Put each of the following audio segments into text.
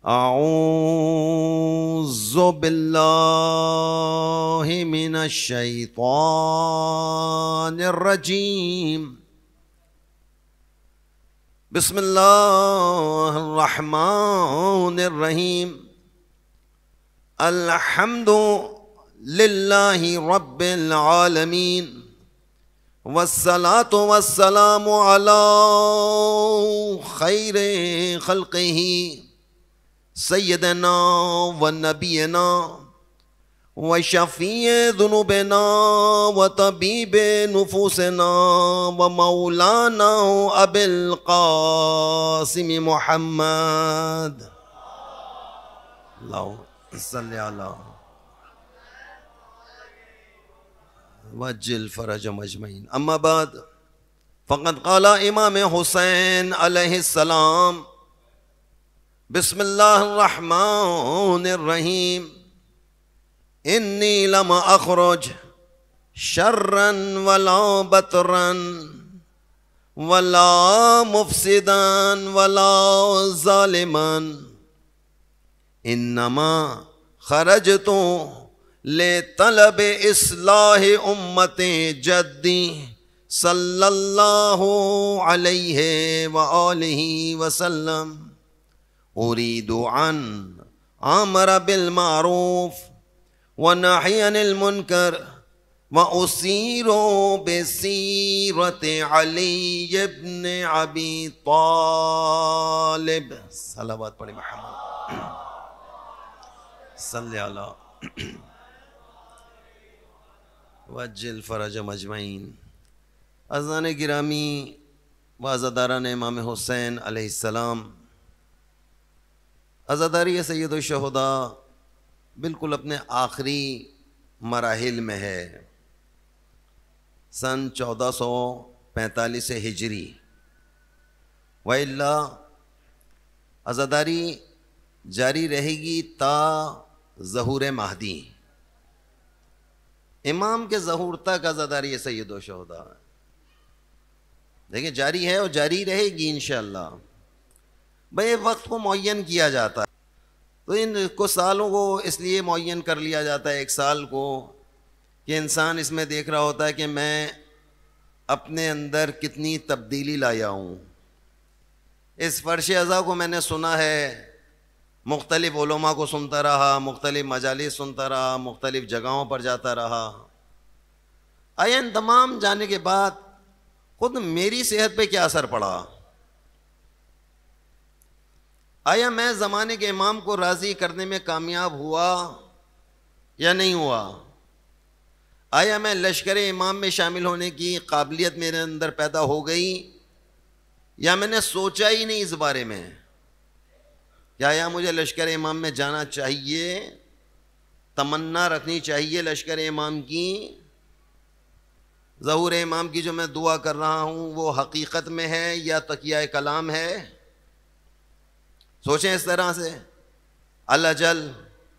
اعوذ باللہ من الشیطان الرجیم بسم اللہ الرحمن الرحیم الحمد للہ رب العالمین والصلاة والسلام على خیر خلقہ سیدنا و نبینا و شفیع ذنوبنا و طبیب نفوسنا و مولانا ابی القاسم محمد اللہم صلی علی وجل فرجهم اجمعین. اما بعد فقد قال امام حسین علیہ السلام بسم اللہ الرحمن الرحیم انی لم اخرج شرا ولا بطرا ولا مفسدا ولا ظالما انما خرجت لطلب اصلاح امت جدی صلی اللہ علیہ وآلہ وسلم اريد ان امر بالمعروف ونهي عن المنكر واسير بسيرة علي بن ابي طالب. صلوات پڑھیں محمد صلی علی وجل فرجهم اجمعین. عزیزان گرامی و عزاداران امام حسین علیہ السلام، عزاداری سید الشہداء بالکل اپنے آخری مراحل میں ہے. سن 1445 ہجری وإلا عزاداری جاری رہے گی تا ظہور مہدی. امام کے ظہور تک عزاداری سید الشہداء دیکھیں جاری ہے اور جاری رہے گی انشاءاللہ. بھئی وقت کو معین کیا جاتا ہے تو ان کو سالوں کو اس لیے معین کر لیا جاتا ہے، ایک سال کو، کہ انسان اس میں دیکھ رہا ہوتا ہے کہ میں اپنے اندر کتنی تبدیلی لایا ہوں. اس فرش ازا کو میں نے سنا ہے، مختلف علماء کو سنتا رہا، مختلف مجالس سنتا رہا، مختلف جگہوں پر جاتا رہا. آیا ان تمام جانے کے بعد خود میری صحت پہ کیا اثر پڑا؟ آیا میں زمانے کے امام کو راضی کرنے میں کامیاب ہوا یا نہیں ہوا؟ آیا میں لشکر امام میں شامل ہونے کی قابلیت میرے اندر پیدا ہو گئی یا میں نے سوچا ہی نہیں اس بارے میں کہ آیا مجھے لشکر امام میں جانا چاہیے، تمنا رکھنی چاہیے لشکر امام کی، ظہور امام کی جو میں دعا کر رہا ہوں وہ حقیقت میں ہے یا تقیہ کلام ہے؟ سوچیں اس طرح سے. اللہ جل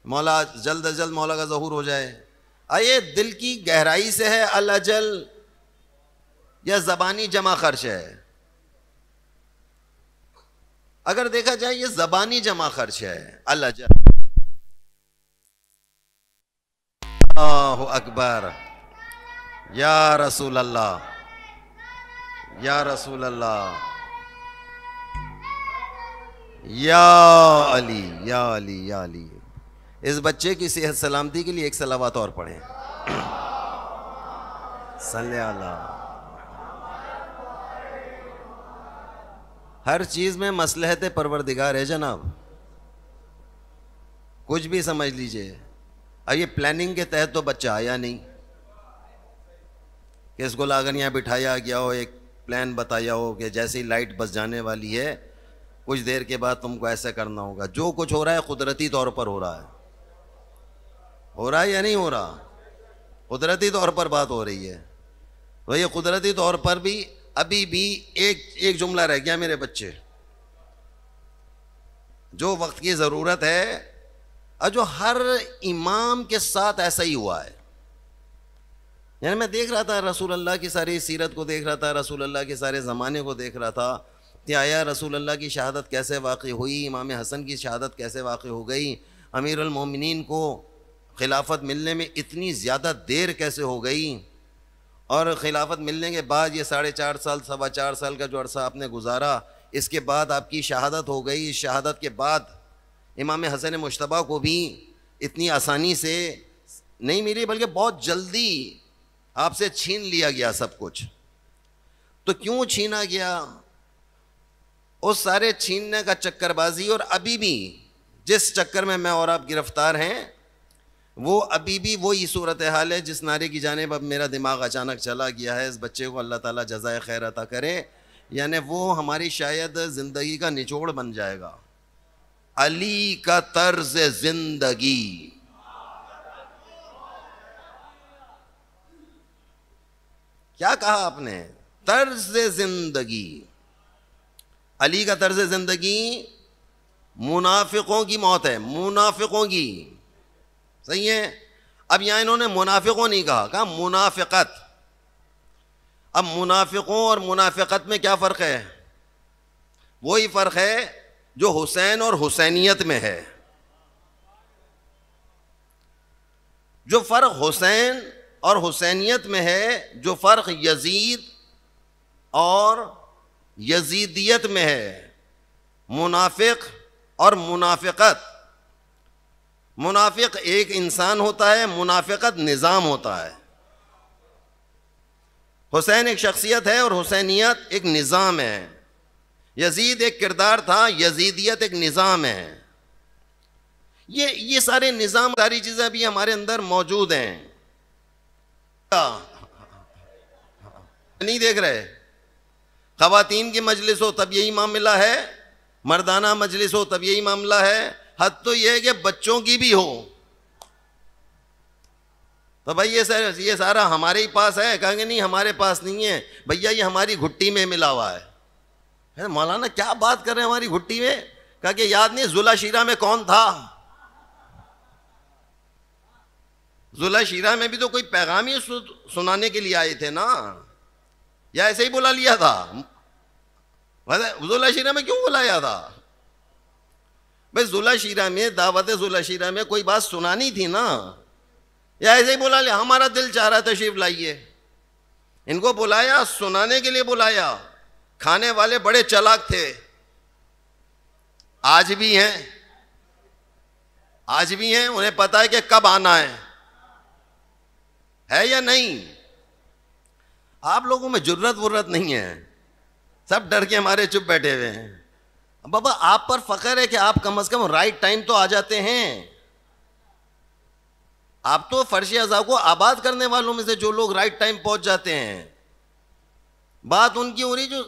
مولا جلد از جلد مولا کا ظہور ہو جائے. آئے دل کی گہرائی سے ہے اللہ جل یا زبانی جمع خرچ ہے؟ اگر دیکھا جائے یہ زبانی جمع خرچ ہے. اللہ جل اللہ اکبر یا رسول اللہ یا رسول اللہ یا علی یا علی یا علی. اس بچے کی صحت سلامتی کے لیے ایک صلوات اور پڑھیں. صلی اللہ. ہر چیز میں مصلحت پروردگار ہے جناب، کچھ بھی سمجھ لیجئے. یہ پلاننگ کے تحت تو بچہ آیا نہیں کہ اس کو لاگن یہاں بٹھایا گیا ہو، ایک پلان بتایا ہو کہ جیسی لائٹ بس جانے والی ہے کچھ دیر کے بعد تم کو ایسا کرنا ہوگا. جو کچھ ہو رہا ہے قدرتی طور پر ہو رہا ہے. ہو رہا ہے یا نہیں ہو رہا؟ قدرتی طور پر بات ہو رہی ہے. تو یہ قدرتی طور پر بھی ابھی بھی ایک جملہ رہ گیا میرے بچے، جو وقت کی ضرورت ہے اور جو ہر امام کے ساتھ ایسا ہی ہوا ہے. یعنی میں دیکھ رہا تھا رسول اللہ کی ساری سیرت کو دیکھ رہا تھا، رسول اللہ کے سارے زمانے کو دیکھ رہا تھا، کہ آیا رسول اللہ کی شہادت کیسے واقع ہوئی، امام حسن کی شہادت کیسے واقع ہو گئی، امیر المومنین کو خلافت ملنے میں اتنی زیادہ دیر کیسے ہو گئی، اور خلافت ملنے کے بعد یہ 4.5 سال 4.25 سال کا جو عرصہ آپ نے گزارا، اس کے بعد آپ کی شہادت ہو گئی. شہادت کے بعد امام حسن مجتبیٰ کو بھی اتنی آسانی سے نہیں ملی، بلکہ بہت جلدی آپ سے چھین لیا گیا سب کچھ. تو کیوں چھینا گیا؟ اس سارے چھیننے کا چکر بازی، اور ابھی بھی جس چکر میں میں اور آپ گرفتار ہیں وہ ابھی بھی وہی صورتحال ہے جس نعرے کی جانب اب میرا دماغ اچانک چلا گیا ہے. اس بچے کو اللہ تعالیٰ جزائے خیر عطا کرے، یعنی وہ ہماری شاید زندگی کا نچوڑ بن جائے گا. علی کا طرز زندگی. کیا کہا آپ نے؟ طرز زندگی. علی کا طرز زندگی منافقوں کی موت ہے، منافقوں کی. صحیح ہے؟ اب یہاں انہوں نے منافقوں نہیں کہا منافقت. اب منافقوں اور منافقت میں کیا فرق ہے؟ وہی فرق ہے جو حسین اور حسینیت میں ہے. جو فرق حسین اور حسینیت میں ہے، جو فرق یزید اور یزیدیت میں ہے، منافق اور منافقت. منافق ایک انسان ہوتا ہے، منافقت نظام ہوتا ہے. حسین ایک شخصیت ہے اور حسینیت ایک نظام ہے. یزید ایک کردار تھا، یزیدیت ایک نظام ہے. یہ سارے نظام، ساری چیزیں بھی ہمارے اندر موجود ہیں. نہیں دیکھ رہے؟ خواتین کی مجلس ہو تب یہی معاملہ ہے، مردانہ مجلس ہو تب یہی معاملہ ہے، حد تو یہ ہے کہ بچوں کی بھی ہو. تو بھائی یہ سارا ہمارے ہی پاس ہے. کہیں گے نہیں ہمارے پاس نہیں ہے بھیا، یہ ہماری گھٹی میں ملا ہوا ہے. مولانا کیا بات کر رہے ہیں ہماری گھٹی میں؟ کہا کہ یاد نہیں ذوالہ شیرہ میں کون تھا؟ ذوالہ شیرہ میں بھی تو کوئی پیغام ہی سنانے کے لیے آئے تھے نا، یا ایسے ہی بلا لیا تھا؟ ذوالہ شیرہ میں کیوں بلایا تھا بھائی؟ ذوالہ شیرہ میں، دعوت ذوالہ شیرہ میں کوئی بات سنانی تھی نا، یا ایسے ہی بلا لیا ہمارا دل چاہ رہا تشریف لائیے؟ ان کو بلایا سنانے کے لیے بلایا. کھانے والے بڑے چالاک تھے، آج بھی ہیں، آج بھی ہیں. انہیں پتا ہے کہ کب آنا ہے یا نہیں. آپ لوگوں میں جرت نہیں ہے، سب ڈر کے ہمارے چپ بیٹھے ہوئے ہیں. بابا آپ پر فخر ہے کہ آپ کم از کم رائٹ ٹائم تو آ جاتے ہیں. آپ تو فرش ازا کو آباد کرنے والوں میں سے جو لوگ رائٹ ٹائم پہنچ جاتے ہیں. بات ان کی ہو رہی جو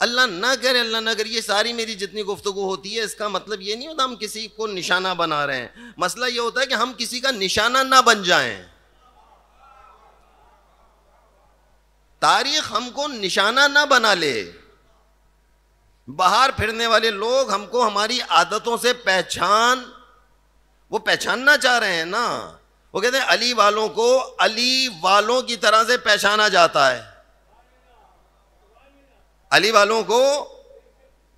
اللہ نہ کرے، اللہ نہ کرے. یہ ساری میری جتنی گفتگو ہوتی ہے اس کا مطلب یہ نہیں ہوتا ہم کسی کو نشانہ بنا رہے ہیں. مسئلہ یہ ہوتا ہے کہ ہم کسی کا نشانہ نہ بن جائیں. تاریخ ہم کو نشانہ نہ بنا لے. باہر پھرنے والے لوگ ہم کو ہماری عادتوں سے وہ پہچاننا چاہ رہے ہیں نا. وہ کہتے ہیں علی والوں کو علی والوں کی طرح سے پہچانا جاتا ہے. علی والوں کو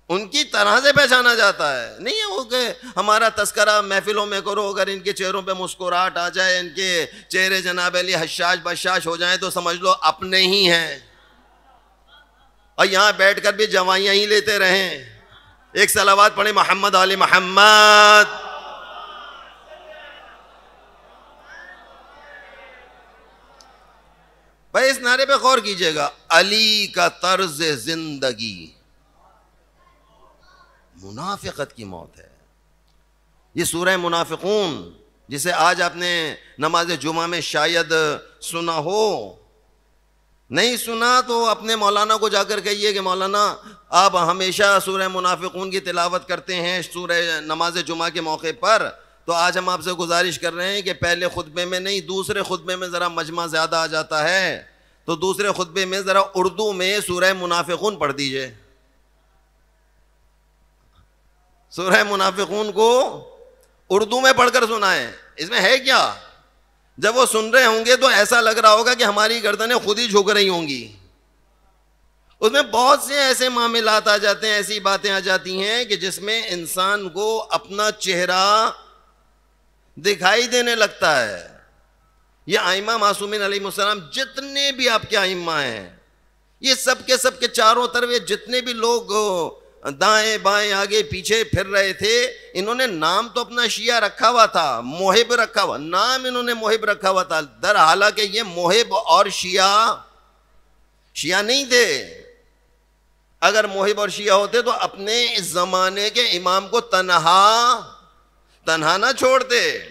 ان کی طرح سے پہچانا جاتا ہے. نہیں ہے وہ کہ ہمارا تذکرہ محفلوں میں کرو، اگر ان کے چہروں پہ مسکراہٹ آ جائے، ان کے چہرے جناب علی حشاش بشاش ہو جائیں تو سمجھ لو اپنے ہی ہیں، اور یہاں بیٹھ کر بھی جوائیاں ہی لیتے رہیں. ایک صلوات پڑھیں محمد علی محمد. بھائی اس نعرے پہ غور کیجئے گا، علی کا طرز زندگی. منافقت کی موت ہے. یہ سورہ منافقون جسے آج آپ نے نماز جمعہ میں شاید سنا ہو، نہیں سنا تو اپنے مولانا کو جا کر کہیے کہ مولانا آپ ہمیشہ سورہ منافقون کی تلاوت کرتے ہیں سورہ نماز جمعہ کے موقع پر، تو آج ہم آپ سے گزارش کر رہے ہیں کہ پہلے خطبے میں نہیں، دوسرے خطبے میں ذرا مجمع زیادہ آ جاتا ہے، تو دوسرے خطبے میں ذرا اردو میں سورہ منافقون پڑھ دیجئے. سورہ منافقون کو اردو میں پڑھ کر سنائیں. اس میں ہے کیا؟ جب وہ سن رہے ہوں گے تو ایسا لگ رہا ہوگا کہ ہماری گردنیں خود ہی جھک رہی ہوں گی. اس میں بہت سے ایسے معاملات آ جاتے ہیں، ایسی باتیں آ جاتی ہیں کہ جس میں انسان کو اپنا چہرہ دکھائی دینے لگتا ہے. یہ ائمہ معصومین علیہ السلام جتنے بھی آپ کے ائمہ ہیں، یہ سب کے چاروں طرف جتنے بھی لوگ دائیں بائیں آگے پیچھے پھر رہے تھے، انہوں نے نام تو اپنا شیعہ رکھا ہوا تھا، محب رکھا ہوا، نام انہوں نے محب رکھا ہوا تھا، در حالانکہ یہ محب اور شیعہ نہیں تھے. اگر محب اور شیعہ ہوتے تو اپنے اس زمانے کے امام کو تنہا نہ چھوڑتے.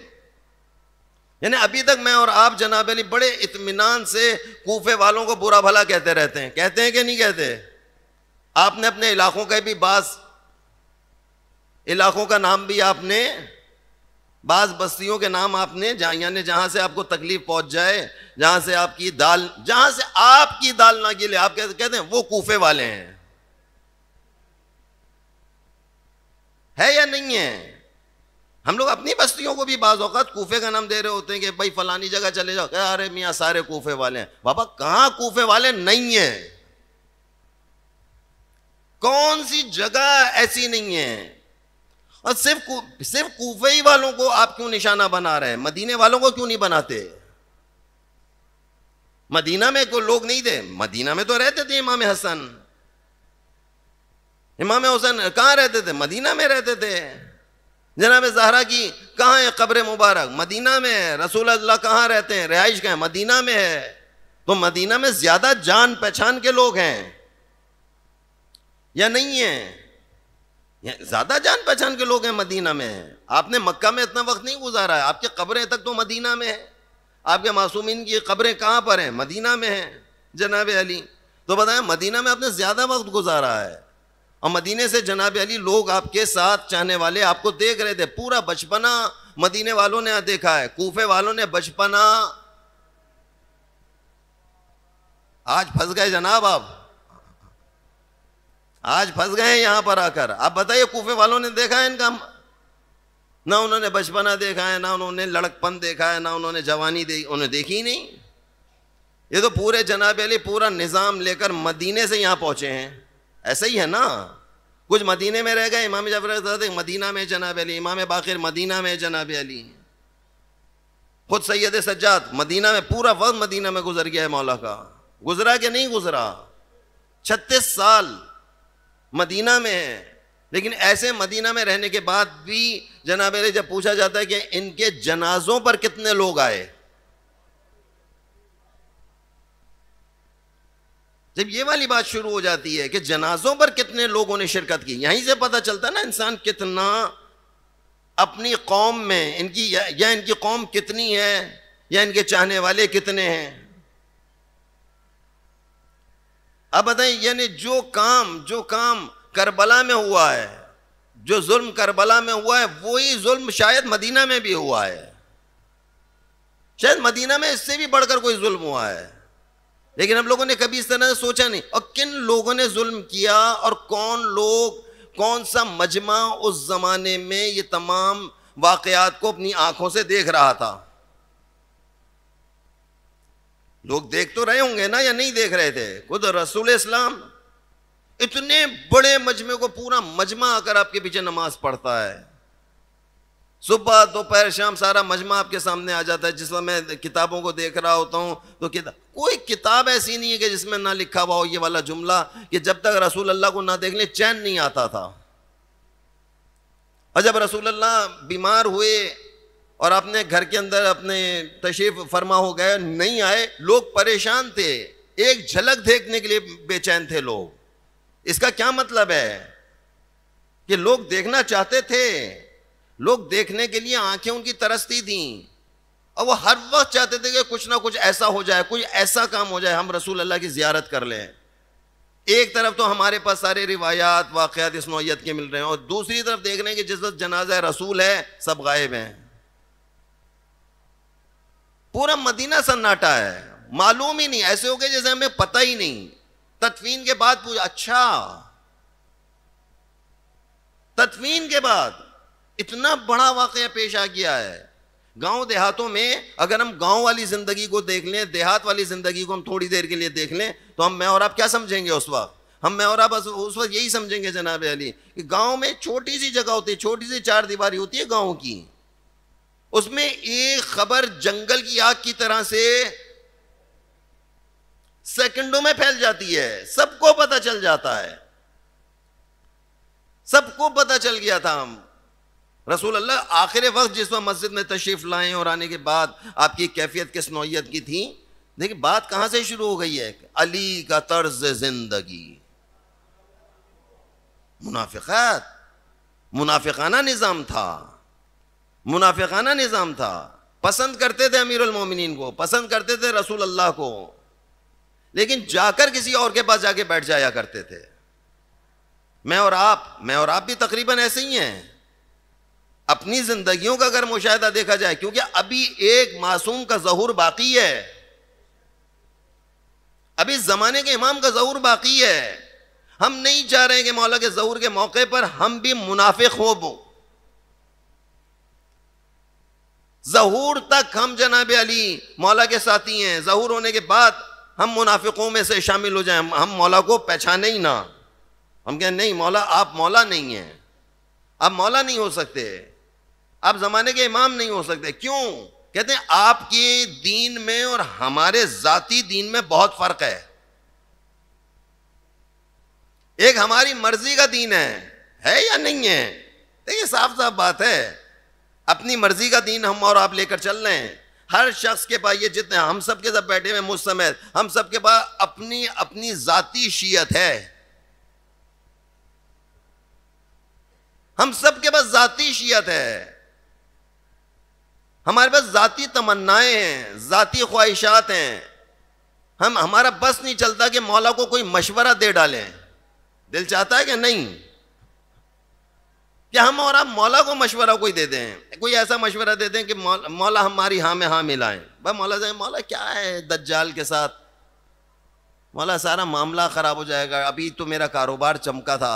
یعنی ابھی تک میں اور آپ جناب علی بڑے اطمینان سے کوفے والوں کو برا بھلا کہتے رہتے ہیں کہ نہیں کہتے؟ آپ نے اپنے علاقوں کا بھی بعض علاقوں کا نام بھی آپ نے، بعض بستیوں کے نام آپ نے، یعنی جہاں سے آپ کو تکلیف پہنچ جائے، جہاں سے آپ کی دال نہ گلے، آپ کہتے ہیں وہ کوفے والے ہیں. ہے یا نہیں ہے؟ ہم لوگ اپنی بستیوں کو بھی بعض اوقات کوفے کا نام دے رہے ہوتے ہیں کہ بھائی فلانی جگہ چلے جاؤ، ارے میاں سارے کوفے والے ہیں. بابا کہاں کوفے والے نہیں ہیں؟ کون سی جگہ ایسی نہیں ہے؟ اور صرف کوفے ہی والوں کو آپ کیوں نشانہ بنا رہے ہیں؟ مدینے والوں کو کیوں نہیں بناتے؟ مدینہ میں کوئی لوگ نہیں تھے؟ مدینہ میں تو رہتے تھے امام حسن، امام حسین کہاں رہتے تھے؟ مدینہ میں رہتے تھے. جناب زہرا کی کہاں ہے قبر مبارک؟ مدینہ میں ہے. رسول اللہ کہاں رہتے ہیں؟ رہائش کہاں ہے؟ مدینہ میں ہے. تو مدینہ میں زیادہ جان پہچان کے لوگ ہیں یا نہیں ہیں؟ زیادہ جان پہچان کے لوگ ہیں مدینہ میں. آپ نے مکہ میں اتنا وقت نہیں گزارا ہے، آپ کی قبریں تک تو مدینہ میں ہے. آپ کے معصومین کی قبریں کہاں پر ہیں؟ مدینہ میں ہیں جناب علی. تو بتائیں مدینہ میں آپ نے زیادہ وقت گزارا ہے، اور مدینے سے جناب علی لوگ آپ کے ساتھ چاہنے والے آپ کو دیکھ رہے تھے. پورا بچپنا مدینے والوں نے دیکھا ہے، کوفے والوں نے بچپنا. آج پھنس گئے جناب، آپ آج پھنس گئے یہاں پر آ کر. آپ بتائیے کوفے والوں نے دیکھا ہے ان کا؟ نہ انہوں نے بچپنا دیکھا ہے، نہ انہوں نے لڑکپن دیکھا ہے، نہ انہوں نے جوانی دیکھی، انہوں نے دیکھی ہی نہیں. یہ تو پورے جناب علی پورا نظام لے کر مدینے سے یہاں پہنچے ہیں. ایسا ہی ہے نا؟ کچھ مدینے میں رہ گئے، امام جعفر صادق مدینہ میں جناب علی، امام باقر مدینہ میں جناب علی، خود سید سجاد مدینہ میں، پورا وقت مدینہ میں گزر گیا ہے مولا کا. گزرا کہ نہیں گزرا؟ 36 سال مدینہ میں ہے. لیکن ایسے مدینہ میں رہنے کے بعد بھی جناب علی جب پوچھا جاتا ہے کہ ان کے جنازوں پر کتنے لوگ آئے، جب یہ والی بات شروع ہو جاتی ہے کہ جنازوں پر کتنے لوگوں نے شرکت کی، یہیں سے پتہ چلتا ہے نا انسان کتنا اپنی قوم میں، ان کی یا ان کی قوم کتنی ہے، یا ان کے چاہنے والے کتنے ہیں. اب بتائیں، یعنی جو کام کربلا میں ہوا ہے، جو ظلم کربلا میں ہوا ہے، وہی ظلم شاید مدینہ میں بھی ہوا ہے. شاید مدینہ میں اس سے بھی بڑھ کر کوئی ظلم ہوا ہے، لیکن ہم لوگوں نے کبھی اس طرح سے سوچا نہیں. اور کن لوگوں نے ظلم کیا، اور کون سا مجمع اس زمانے میں یہ تمام واقعات کو اپنی آنکھوں سے دیکھ رہا تھا؟ لوگ دیکھ تو رہے ہوں گے نا، یا نہیں دیکھ رہے تھے؟ خود رسول اسلام اتنے بڑے مجمع کو، پورا مجمع آ کر آپ کے پیچھے نماز پڑھتا ہے. صبح دوپہر شام سارا مجمع آپ کے سامنے آ جاتا ہے. جس وقت میں کتابوں کو دیکھ رہا ہوتا ہوں تو کوئی کتاب ایسی نہیں ہے کہ جس میں نہ لکھا ہوا ہو یہ والا جملہ کہ جب تک رسول اللہ کو نہ دیکھ لیں چین نہیں آتا تھا. اور جب رسول اللہ بیمار ہوئے اور اپنے گھر کے اندر اپنے تشریف فرما ہو گئے، نہیں آئے، لوگ پریشان تھے، ایک جھلک دیکھنے کے لیے بے چین تھے لوگ. اس کا کیا مطلب ہے؟ کہ لوگ دیکھنا چاہتے تھے، لوگ دیکھنے کے لیے آنکھیں ان کی ترستی تھیں، اور وہ ہر وقت چاہتے تھے کہ کچھ نہ کچھ ایسا ہو جائے، کوئی ایسا کام ہو جائے، ہم رسول اللہ کی زیارت کر لیں. ایک طرف تو ہمارے پاس سارے روایات واقعات اس نوعیت کے مل رہے ہیں، اور دوسری طرف دیکھ رہے ہیں کہ جس وقت جنازہ رسول ہے سب غائب ہیں. پورا مدینہ سناٹا ہے، معلوم ہی نہیں، ایسے ہو گئے جیسے ہمیں پتہ ہی نہیں. تدفین کے بعد اچھا، تدفین کے بعد اتنا بڑا واقعہ پیش آ گیا ہے. گاؤں دیہاتوں میں اگر ہم گاؤں والی زندگی کو دیکھ لیں، دیہات والی زندگی کو ہم تھوڑی دیر کے لیے دیکھ لیں، تو میں اور آپ کیا سمجھیں گے اس وقت میں اور آپ اس وقت یہی سمجھیں گے جناب علی کہ گاؤں میں چھوٹی سی جگہ ہوتی ہے, چھوٹی سی چار دیواری ہوتی ہے گاؤں کی, اس میں ایک خبر جنگل کی آگ کی طرح سے سیکنڈوں میں پھیل جاتی ہے, سب کو پتہ چل جاتا ہے, سب کو پتہ چل گیا تھا. ہم رسول اللہ آخر وقت جس وقت مسجد میں تشریف لائیں اور آنے کے بعد آپ کی کیفیت کس نوعیت کی تھی, دیکھیں بات کہاں سے شروع ہو گئی ہے, علی کا طرز زندگی, منافقات, منافقانہ نظام تھا, منافقانہ نظام تھا. پسند کرتے تھے امیر المومنین کو, پسند کرتے تھے رسول اللہ کو, لیکن جا کر کسی اور کے پاس جا کے بیٹھ جایا کرتے تھے. میں اور آپ بھی تقریباً ایسے ہی ہیں. اپنی زندگیوں کا اگر مشاہدہ دیکھا جائے, کیونکہ ابھی ایک معصوم کا ظہور باقی ہے, ابھی زمانے کے امام کا ظہور باقی ہے. ہم نہیں چاہ رہے کہ مولا کے ظہور کے موقع پر ہم بھی منافق ہو. ظہور تک ہم جناب علی مولا کے ساتھی ہیں, ظہور ہونے کے بعد ہم منافقوں میں سے شامل ہو جائیں, ہم مولا کو پہچانے ہی نہ. ہم کہیں نہیں مولا, آپ مولا نہیں ہیں, آپ مولا نہیں ہو سکتے, آپ زمانے کے امام نہیں ہو سکتے. کیوں؟ کہتے ہیں آپ کے دین میں اور ہمارے ذاتی دین میں بہت فرق ہے. ایک ہماری مرضی کا دین ہے یا نہیں ہے؟ دیکھیں صاف صاف بات ہے, اپنی مرضی کا دین ہم اور آپ لے کر چل رہے ہیں. ہر شخص کے پاس, یہ جتنے ہم سب کے ساتھ بیٹھے ہوئے مجھ سمیت, ہم سب کے پاس اپنی ذاتی شیعت ہے. ہم سب کے پاس ذاتی شیعت ہے, ہمارے پاس ذاتی تمنائیں ہیں, ذاتی خواہشات ہیں. ہمارا بس نہیں چلتا کہ مولا کو کوئی مشورہ دے ڈالیں. دل چاہتا ہے کہ نہیں کہ ہم اور آپ مولا کو مشورہ کوئی دے دیں, کوئی ایسا مشورہ دے دیں کہ مولا ہماری ہاں میں ہاں ملائیں. بھائی مولا سے مولا کیا ہے دجال کے ساتھ, مولا سارا معاملہ خراب ہو جائے گا, ابھی تو میرا کاروبار چمکا تھا.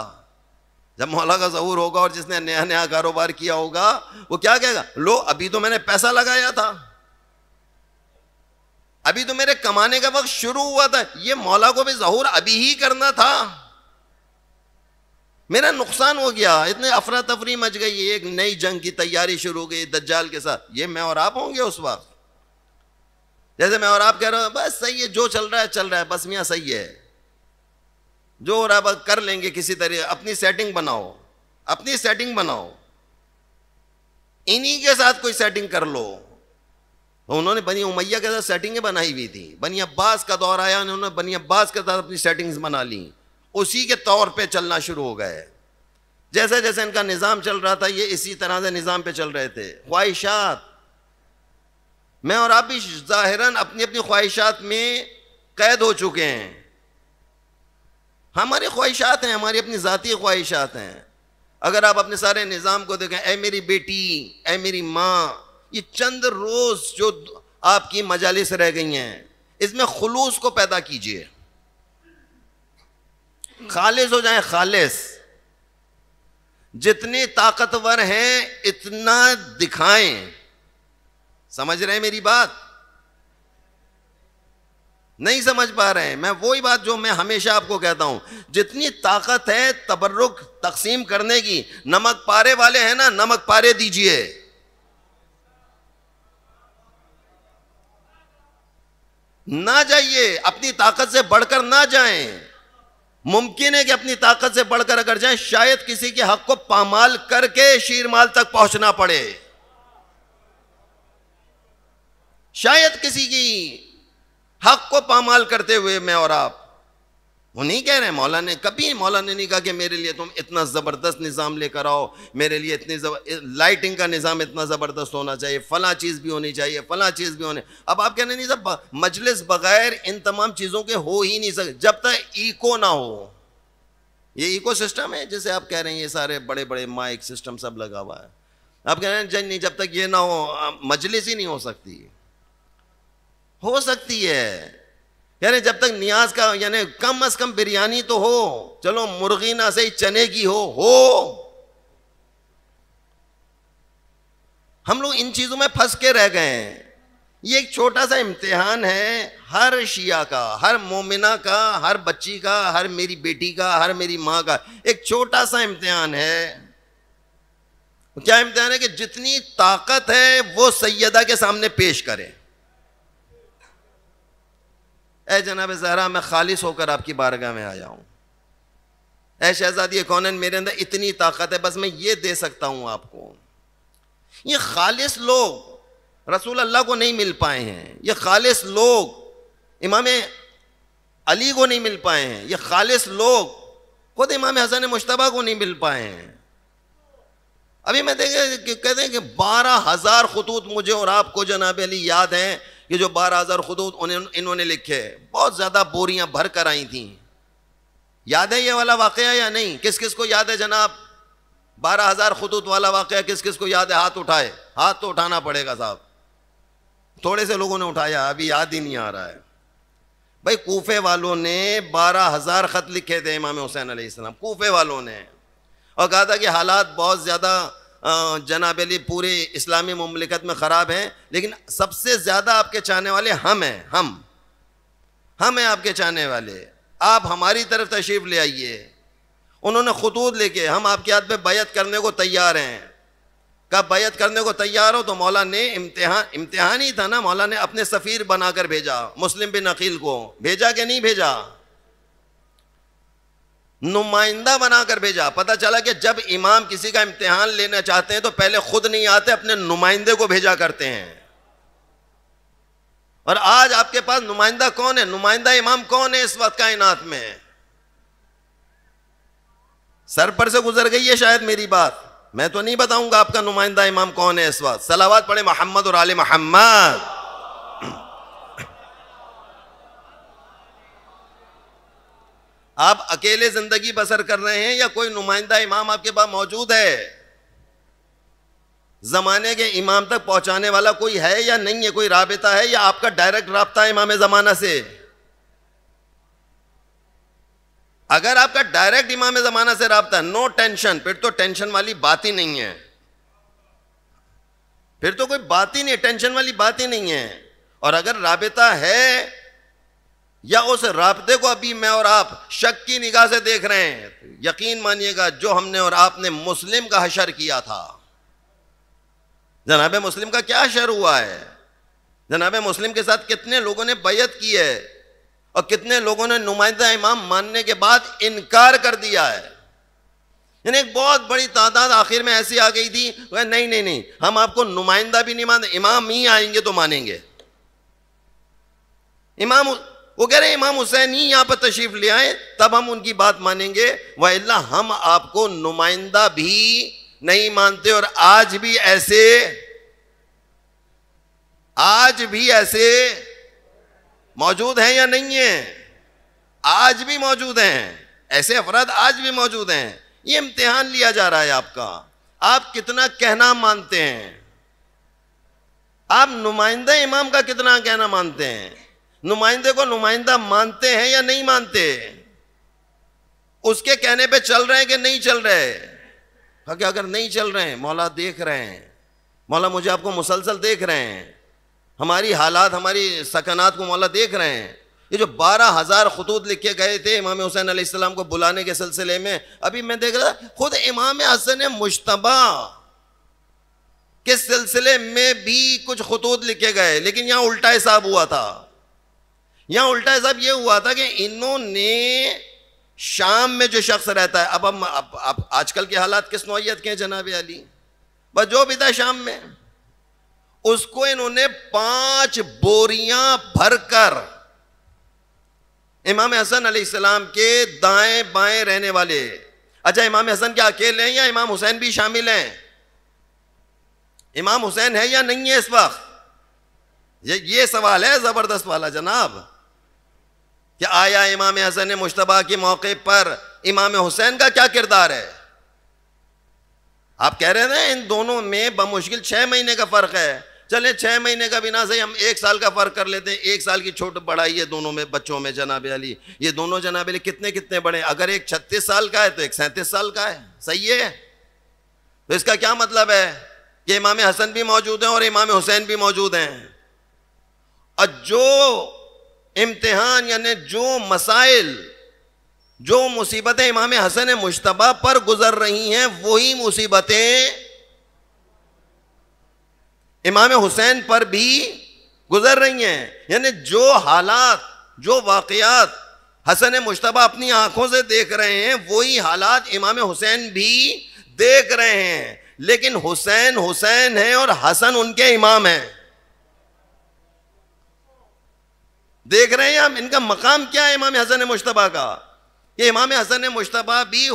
جب مولا کا ظہور ہوگا اور جس نے نیا نیا کاروبار کیا ہوگا وہ کیا کہے گا, لو ابھی تو میں نے پیسہ لگایا تھا, ابھی تو میرے کمانے کا وقت شروع ہوا تھا, یہ مولا کو بھی ظہور ابھی ہی کرنا تھا, میرا نقصان ہو گیا. اتنے افراتفری مچ گئی, ایک نئی جنگ کی تیاری شروع ہو گئی دجال کے ساتھ. یہ میں اور آپ ہوں گے اس وقت, جیسے میں اور آپ کہہ رہے ہیں بس صحیح ہے, جو چل رہا ہے چل رہا ہے, بس میاں صحیح ہے, جو ہو رہا ہے کر لیں گے کسی طرح, اپنی سیٹنگ بناؤ, اپنی سیٹنگ بناؤ, انہی کے ساتھ کوئی سیٹنگ کر لو. انہوں نے بنی امیہ کے ساتھ سیٹنگیں بنائی ہوئی تھی, بنی عباس کا دور آیا, انہوں نے بنی عباس کے ساتھ اپنی سیٹنگز بنا لی, اسی کے طور پہ چلنا شروع ہو گئے. جیسے جیسے ان کا نظام چل رہا تھا یہ اسی طرح سے نظام پہ چل رہے تھے. خواہشات, میں اور آپ بھی ظاہراً اپنی اپنی خواہشات میں قید ہو چکے ہیں. ہماری خواہشات ہیں, ہماری اپنی ذاتی خواہشات ہیں. اگر آپ اپنے سارے نظام کو دیکھیں, اے میری بیٹی, اے میری ماں, یہ چند روز جو آپ کی مجالس رہ گئی ہیں, اس میں خلوص کو پیدا کیجئے, خالص ہو جائیں, خالص. جتنے طاقتور ہیں اتنا دکھائیں. سمجھ رہے ہیں میری بات؟ نہیں سمجھ پا رہے ہیں. میں وہی بات جو میں ہمیشہ آپ کو کہتا ہوں, جتنی طاقت ہے تبرک تقسیم کرنے کی, نمک پارے والے ہیں نا, نمک پارے دیجئے. نہ جائیے, اپنی طاقت سے بڑھ کر نہ جائیں. ممکن ہے کہ اپنی طاقت سے بڑھ کر اگر جائیں, شاید کسی کے حق کو پامال کر کے شیرمال تک پہنچنا پڑے, شاید کسی کی حق کو پامال کرتے ہوئے. میں اور آپ وہ نہیں کہہ رہے, مولا نے کبھی نہیں کہا کہ میرے لیے تم اتنا زبردست نظام لے کر آؤ, میرے لیے اتنی لائٹنگ کا نظام اتنا زبردست ہونا چاہیے, فلاں چیز بھی ہونی چاہیے, فلاں چیز بھی ہونے. اب آپ کہنے نہیں صاحب مجلس بغیر ان تمام چیزوں کے ہو ہی نہیں سکتے جب تک ایکو نہ ہو. یہ ایکو سسٹم ہے جسے آپ کہہ رہے ہیں, یہ سارے بڑے بڑے مائک سسٹم سب لگا ہوا ہے. آپ کہہ رہے ہیں نہیں, جب تک یہ نہ ہو مجلس ہی نہیں ہو سکتی. ہو سکتی ہے, یعنی جب تک نیاز کا, یعنی کم از کم بریانی تو ہو, چلو مرغی نہ صحیح چنے کی ہو. ہم لوگ ان چیزوں میں پھنس کے رہ گئے ہیں. یہ ایک چھوٹا سا امتحان ہے ہر شیعہ کا، ہر مومنہ کا، ہر بچی کا، ہر میری بیٹی کا، ہر میری ماں کا، ایک چھوٹا سا امتحان ہے۔ کیا امتحان ہے؟ کہ جتنی طاقت ہے وہ سیدہ کے سامنے پیش کرے۔ اے جناب زہرا، میں خالص ہو کر آپ کی بارگاہ میں آیا ہوں۔ اے شہزادی کونین، میرے اندر اتنی طاقت ہے، بس میں یہ دے سکتا ہوں آپ کو۔ یہ خالص لوگ رسول اللہ کو نہیں مل پائے ہیں، یہ خالص لوگ امام علی کو نہیں مل پائے ہیں، یہ خالص لوگ خود امام حسن مجتبیٰ کو نہیں مل پائے ہیں۔ ابھی میں دیکھیں کہتے ہیں کہ 12,000 خطوط مجھے اور آپ کو جناب علی یاد ہیں، یہ جو 12,000 خطوط انہوں نے لکھے، بہت زیادہ بوریاں بھر کر آئی تھیں۔ یاد ہے یہ والا واقعہ یا نہیں؟ کس کس کو یاد ہے جناب 12,000 خطوط والا واقعہ؟ کس کس کو یاد ہے؟ ہاتھ اٹھائے۔ ہاتھ تو اٹھانا پڑے گا صاحب، تھوڑے سے لوگوں نے اٹھایا، ابھی یاد ہی نہیں آ رہا ہے۔ بھائی کوفے والوں نے 12,000 خط لکھے تھے امام حسین علیہ السلام، کوفے والوں نے، اور کہا تھا کہ حالات بہت زیادہ جناب علی پورے اسلامی مملکت میں خراب ہیں، لیکن سب سے زیادہ آپ کے چاہنے والے ہم ہیں، ہم ہیں آپ کے چاہنے والے، آپ ہماری طرف تشریف لے آئیے۔ انہوں نے خطوط لکھے، ہم آپ کے ہاتھ پہ بیعت کرنے کو تیار ہیں۔ کب بیعت کرنے کو تیار ہو تو مولا نے امتحان ہی تھا نا، مولا نے اپنے سفیر بنا کر بھیجا، مسلم بن عقیل کو بھیجا کہ نہیں بھیجا؟ نمائندہ بنا کر بھیجا۔ پتہ چلا کہ جب امام کسی کا امتحان لینا چاہتے ہیں تو پہلے خود نہیں آتے، اپنے نمائندے کو بھیجا کرتے ہیں۔ اور آج آپ کے پاس نمائندہ کون ہے؟ نمائندہ امام کون ہے اس وقت کائنات میں؟ سر پر سے گزر گئی ہے شاید میری بات، میں تو نہیں بتاؤں گا آپ کا نمائندہ امام کون ہے اس وقت۔ صلوات پڑھے محمد اور آل محمد۔ آپ اکیلے زندگی بسر کر رہے ہیں یا کوئی نمائندہ امام آپ کے پاس موجود ہے؟ زمانے کے امام تک پہنچانے والا کوئی ہے یا نہیں ہے؟ کوئی رابطہ ہے یا آپ کا ڈائریکٹ رابطہ ہے امام زمانہ سے؟ اگر آپ کا ڈائریکٹ امام زمانہ سے رابطہ ہے، نو ٹینشن، پھر تو ٹینشن والی بات ہی نہیں ہے، پھر تو کوئی بات ہی نہیں، ٹینشن والی بات ہی نہیں ہے۔ اور اگر رابطہ ہے یا اس رابطے کو ابھی میں اور آپ شک کی نگاہ سے دیکھ رہے ہیں، یقین مانیے گا جو ہم نے اور آپ نے مسلم کا حشر کیا تھا، جناب مسلم کا کیا حشر ہوا ہے؟ جناب مسلم کے ساتھ کتنے لوگوں نے بیعت کی ہے اور کتنے لوگوں نے نمائندہ امام ماننے کے بعد انکار کر دیا ہے۔ یعنی ایک بہت بڑی تعداد آخر میں ایسی آ گئی تھی، نہیں ہم آپ کو نمائندہ بھی نہیں مانتے، امام ہی آئیں گے تو مانیں گے۔ امام وہ کہہ رہے ہیں امام حسین ہی یہاں پر تشریف لے آئیں تب ہم ان کی بات مانیں گے، وَإِلَّا ہم آپ کو نمائندہ بھی نہیں مانتے۔ اور آج بھی ایسے موجود ہیں یا نہیں ہیں؟ آج بھی موجود ہیں، ایسے افراد آج بھی موجود ہیں۔ یہ امتحان لیا جا رہا ہے آپ کا، آپ کتنا کہنا مانتے ہیں، آپ نمائندہ امام کا کتنا کہنا مانتے ہیں، نمائندے کو نمائندہ مانتے ہیں یا نہیں مانتے، اس کے کہنے پہ چل رہے ہیں کہ نہیں چل رہے؟ کہ اگر نہیں چل رہے ہیں، مولا دیکھ رہے ہیں، مولا مجھے آپ کو مسلسل دیکھ رہے ہیں، ہماری حالات ہماری سکنات کو مولا دیکھ رہے ہیں۔ یہ جو 12,000 خطوط لکھے گئے تھے امام حسین علیہ السلام کو بلانے کے سلسلے میں، ابھی میں دیکھ رہا تھا خود امام حسن مجتبیٰ کے سلسلے میں بھی کچھ خطوط لکھے گئے، لیکن یہاں الٹا حساب ہوا تھا۔ یہاں الٹا حساب یہ ہوا تھا کہ انہوں نے شام میں جو شخص رہتا ہے، اب آج کل کے حالات کس نوعیت کے ہیں جناب علی، بس جو بھی تھا شام میں، اس کو انہوں نے 5 بوریاں بھر کر امام حسن علیہ السلام کے دائیں بائیں رہنے والے، اچھا امام حسن کیا اکیلے ہیں یا امام حسین بھی شامل ہیں؟ امام حسین ہے یا نہیں ہے اس وقت؟ یہ سوال ہے زبردست والا جناب، کہ آیا امام حسن مجتبیٰ کے موقع پر امام حسین کا کیا کردار ہے؟ آپ کہہ رہے تھے ان دونوں میں بمشکل 6 مہینے کا فرق ہے، چلیں 6 مہینے کا بھی نہ صحیح، ہم 1 سال کا فرق کر لیتے ہیں، 1 سال کی چھوٹ بڑھائی ہے دونوں میں بچوں میں جناب علی، یہ دونوں جناب علی کتنے بڑے، اگر ایک 36 سال کا ہے تو ایک 37 سال کا ہے، صحیح ہے؟ تو اس کا کیا مطلب ہے کہ امام حسن بھی موجود ہیں اور امام حسین بھی موجود ہیں، اور جو امتحان یعنی جو مسائل، جو مصیبتیں امام حسن مجتبیٰ پر گزر رہی ہیں وہی مصیبتیں امام حسین پر بھی گزر رہی ہیں. یعنی جو حالات، جو واقعات حسن مجتبیٰ اپنی آنکھوں سے دیکھ رہے ہیں وہی حالات امام حسین بھی دیکھ رہے ہیں. لیکن حسین حسین ہیں اور حسن ان کے امام ہیں. دیکھ رہے ہیں ہم ان کا مقام کیا ہے امام حسن مجتبیٰ کا. کہ امام حسن مجتبیٰ بھی